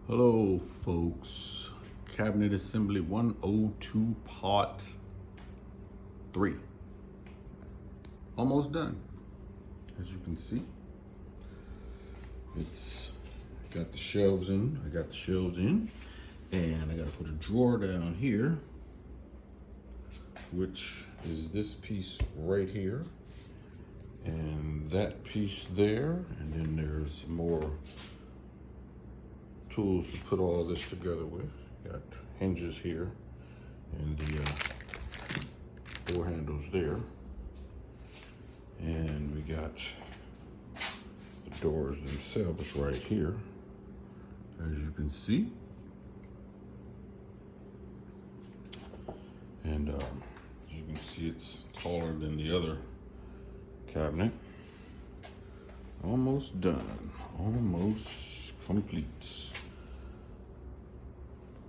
Hello folks, cabinet assembly 102 part 3. Almost done. As you can see, it's got the shelves in. I got the shelves in, and I got to put a drawer down here, which is this piece right here, and that piece there, and then there's more tools to put all this together with. Got hinges here and the door handles there, and we got the doors themselves right here, as you can see. And as you can see, it's taller than the other cabinet. Almost done, almost complete.